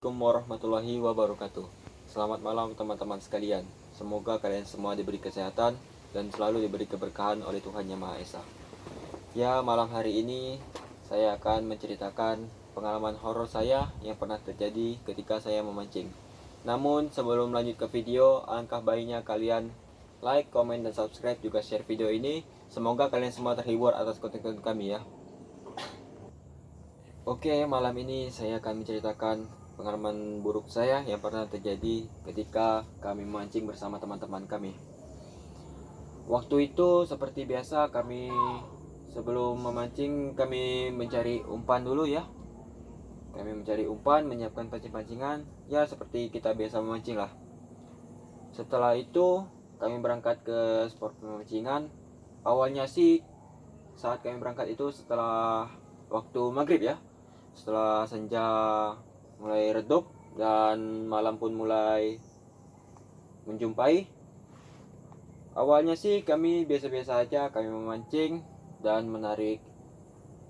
Assalamualaikum warahmatullahi wabarakatuh. Selamat malam teman-teman sekalian. Semoga kalian semua diberi kesehatan dan selalu diberi keberkahan oleh Tuhan Yang Maha Esa. Ya, malam hari ini saya akan menceritakan pengalaman horor saya yang pernah terjadi ketika saya memancing. Namun sebelum lanjut ke video, alangkah baiknya kalian like, komen, dan subscribe, juga share video ini. Semoga kalian semua terhibur atas konten-konten kami ya. Oke, malam ini saya akan menceritakan pengalaman buruk saya yang pernah terjadi ketika kami memancing bersama teman-teman kami. Waktu itu seperti biasa, kami sebelum memancing kami mencari umpan dulu ya. Kami mencari umpan, menyiapkan pancing-pancingan, ya seperti kita biasa memancing lah. Setelah itu kami berangkat ke spot pemancingan. Awalnya sih saat kami berangkat itu setelah waktu maghrib ya, setelah senja mulai redup dan malam pun mulai menjumpai. Awalnya sih kami biasa-biasa aja, kami memancing dan menarik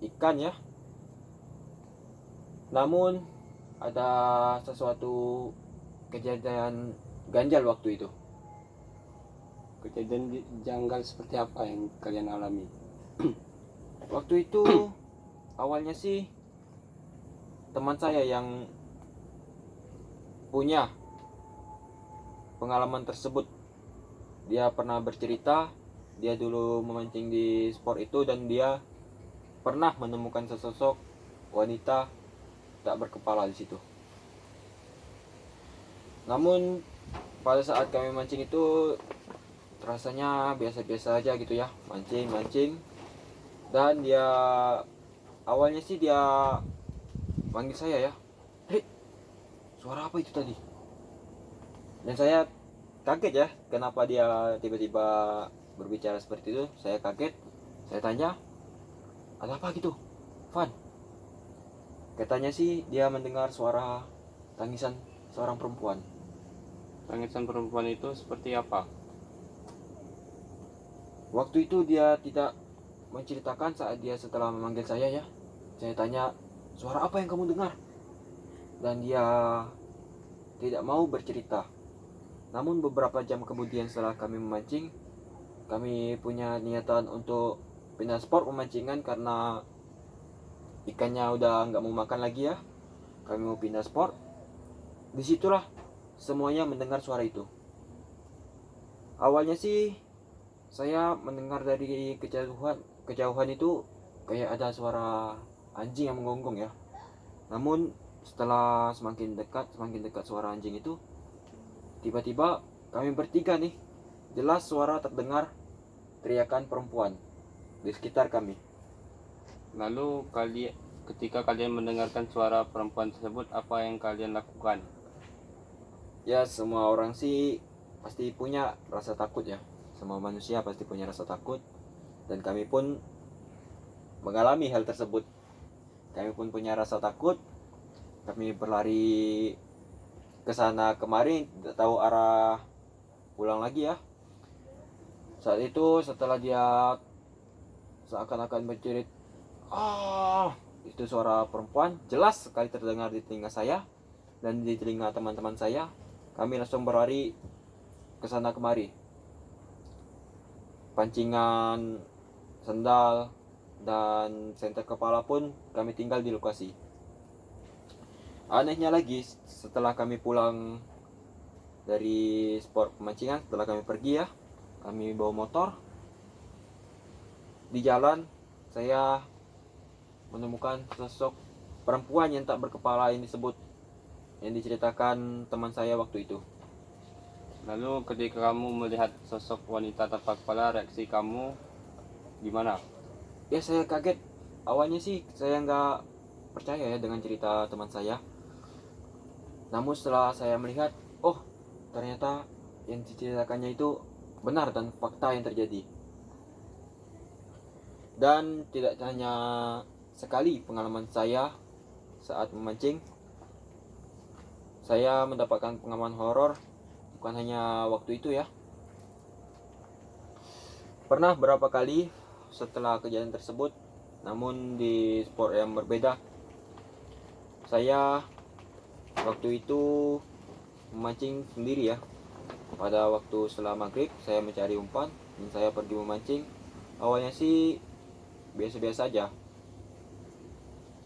ikan ya. Namun ada sesuatu kejadian ganjal waktu itu. Kejadian janggal seperti apa yang kalian alami? Waktu itu awalnya sih teman saya yang punya pengalaman tersebut, dia pernah bercerita dia dulu memancing di spot itu dan dia pernah menemukan sesosok wanita tak berkepala di situ. Namun pada saat kami mancing itu rasanya biasa-biasa aja gitu ya, mancing dan dia awalnya sih dia panggil saya ya, "Hei, suara apa itu tadi?" Dan saya kaget ya, kenapa dia tiba-tiba berbicara seperti itu. Saya kaget, saya tanya, "Ada apa gitu, Van?" Katanya sih dia mendengar suara tangisan seorang perempuan. Tangisan perempuan itu seperti apa? Waktu itu dia tidak menceritakan saat dia setelah memanggil saya ya. Saya tanya, "Suara apa yang kamu dengar?" Dan dia tidak mau bercerita. Namun beberapa jam kemudian setelah kami memancing, kami punya niatan untuk pindah spot pemancingan karena ikannya udah nggak mau makan lagi ya. Kami mau pindah spot. Disitulah semuanya mendengar suara itu. Awalnya sih saya mendengar dari kejauhan itu kayak ada suara anjing yang menggonggong ya. Namun setelah semakin dekat suara anjing itu, tiba-tiba kami bertiga nih, jelas suara terdengar teriakan perempuan di sekitar kami. Lalu ketika kalian mendengarkan suara perempuan tersebut, apa yang kalian lakukan? Ya, semua orang sih pasti punya rasa takut ya. Semua manusia pasti punya rasa takut, dan kami pun mengalami hal tersebut. Kami pun punya rasa takut. Kami berlari ke sana kemari, tidak tahu arah pulang lagi ya. Saat itu setelah dia seakan-akan berjerit, itu suara perempuan jelas sekali terdengar di telinga saya dan di telinga teman-teman saya. Kami langsung berlari ke sana kemari. Pancingan, sendal, dan senter kepala pun kami tinggal di lokasi. Anehnya lagi, setelah kami pulang dari spot pemancingan, setelah kami pergi ya, kami bawa motor. Di jalan saya menemukan sosok perempuan yang tak berkepala yang diceritakan teman saya waktu itu. Lalu ketika kamu melihat sosok wanita tanpa kepala, reaksi kamu gimana? Ya, saya kaget. Awalnya sih saya nggak percaya ya dengan cerita teman saya. Namun setelah saya melihat, oh ternyata yang diceritakannya itu benar dan fakta yang terjadi. Dan tidak hanya sekali pengalaman saya saat memancing, saya mendapatkan pengalaman horor bukan hanya waktu itu ya. Pernah berapa kali setelah kejadian tersebut, namun di sport yang berbeda. Saya waktu itu memancing sendiri ya. Pada waktu setelah maghrib saya mencari umpan dan saya pergi memancing. Awalnya sih biasa-biasa aja.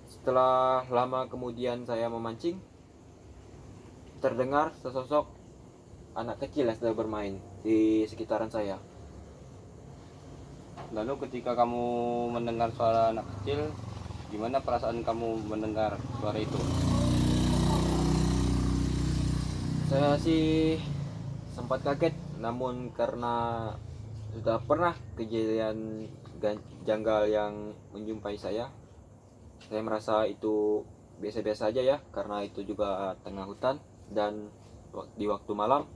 Setelah lama kemudian saya memancing, terdengar sesosok anak kecil yang sedang bermain di sekitaran saya. Lalu ketika kamu mendengar suara anak kecil, gimana perasaan kamu mendengar suara itu? Saya sih sempat kaget, namun karena sudah pernah kejadian janggal yang menjumpai saya merasa itu biasa-biasa aja ya, karena itu juga tengah hutan dan di waktu malam.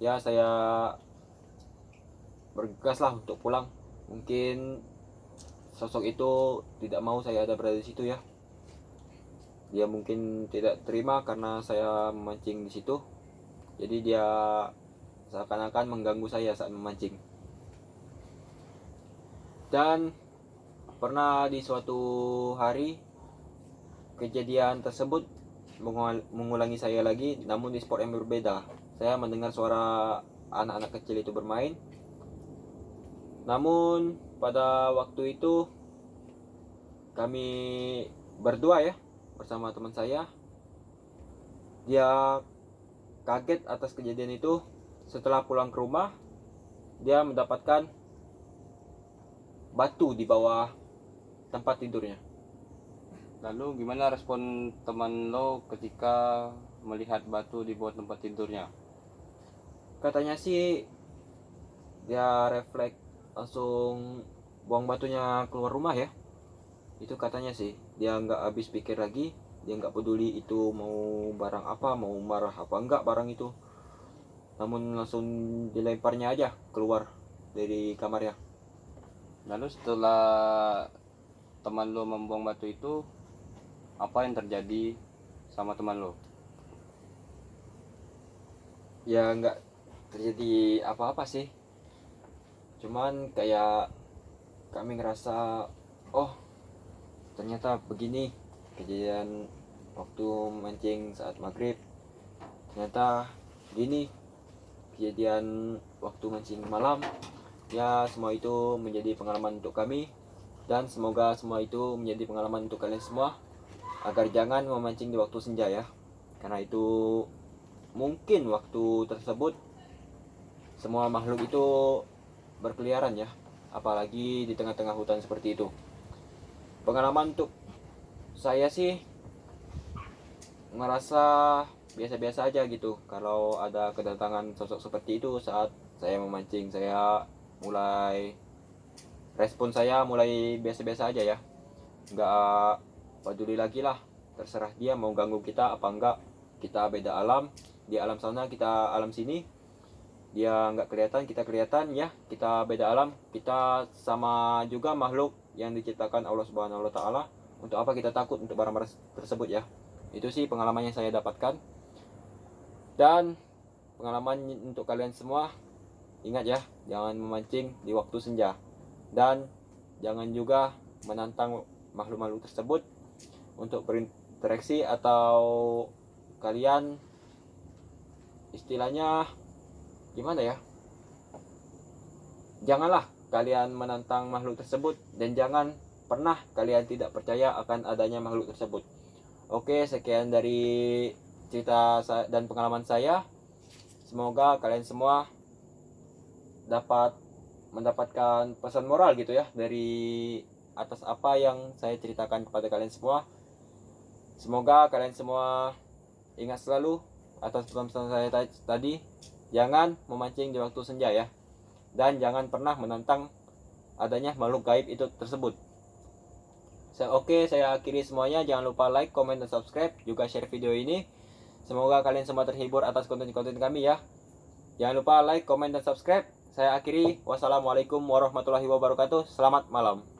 Ya saya bergegas lah untuk pulang. Mungkin sosok itu tidak mau saya ada berada di situ ya. Dia mungkin tidak terima karena saya memancing di situ. Jadi dia seakan-akan mengganggu saya saat memancing. Dan pernah di suatu hari kejadian tersebut mengulangi saya lagi, namun di spot yang berbeda. Saya mendengar suara anak-anak kecil itu bermain. Namun pada waktu itu kami berdua ya bersama teman saya. Dia kaget atas kejadian itu. Setelah pulang ke rumah, dia mendapatkan batu di bawah tempat tidurnya. Lalu gimana respon teman lo ketika melihat batu di bawah tempat tidurnya? Katanya sih dia refleks langsung buang batunya keluar rumah ya. Itu katanya sih, dia nggak habis pikir lagi, dia nggak peduli itu mau barang apa, mau marah apa enggak barang itu, namun langsung dilemparnya aja keluar dari kamarnya. Lalu setelah teman lo membuang batu itu, apa yang terjadi sama teman lo? Ya nggak terjadi apa-apa sih, cuman kayak kami ngerasa, oh ternyata begini kejadian waktu mancing saat maghrib, ternyata gini kejadian waktu mancing malam. Ya semua itu menjadi pengalaman untuk kami, dan semoga semua itu menjadi pengalaman untuk kalian semua, agar jangan memancing di waktu senja ya, karena itu mungkin waktu tersebut semua makhluk itu berkeliaran ya, apalagi di tengah-tengah hutan seperti itu. Pengalaman untuk saya sih merasa biasa-biasa aja gitu kalau ada kedatangan sosok seperti itu saat saya memancing. Respon saya mulai biasa-biasa aja ya, nggak peduli lagi lah, terserah dia mau ganggu kita apa enggak. Kita beda alam, di alam sana kita alam sini, dia nggak kelihatan kita kelihatan ya, kita beda alam, kita sama juga makhluk yang diciptakan Allah Subhanahu wa taala. Untuk apa kita takut untuk barang-barang tersebut ya. Itu sih pengalaman yang saya dapatkan. Dan pengalaman untuk kalian semua, ingat ya, jangan memancing di waktu senja, dan jangan juga menantang makhluk-makhluk tersebut untuk berinteraksi, atau kalian istilahnya gimana ya, janganlah kalian menantang makhluk tersebut, dan jangan pernah kalian tidak percaya akan adanya makhluk tersebut. Oke, sekian dari cerita dan pengalaman saya. Semoga kalian semua dapat mendapatkan pesan moral gitu ya dari atas apa yang saya ceritakan kepada kalian semua. Semoga kalian semua ingat selalu atas pesan saya tadi, jangan memancing di waktu senja ya, dan jangan pernah menantang adanya makhluk gaib itu tersebut. Oke, saya akhiri semuanya. Jangan lupa like, comment, dan subscribe, juga share video ini. Semoga kalian semua terhibur atas konten-konten kami ya. Jangan lupa like, comment, dan subscribe. Saya akhiri. Wassalamualaikum warahmatullahi wabarakatuh. Selamat malam.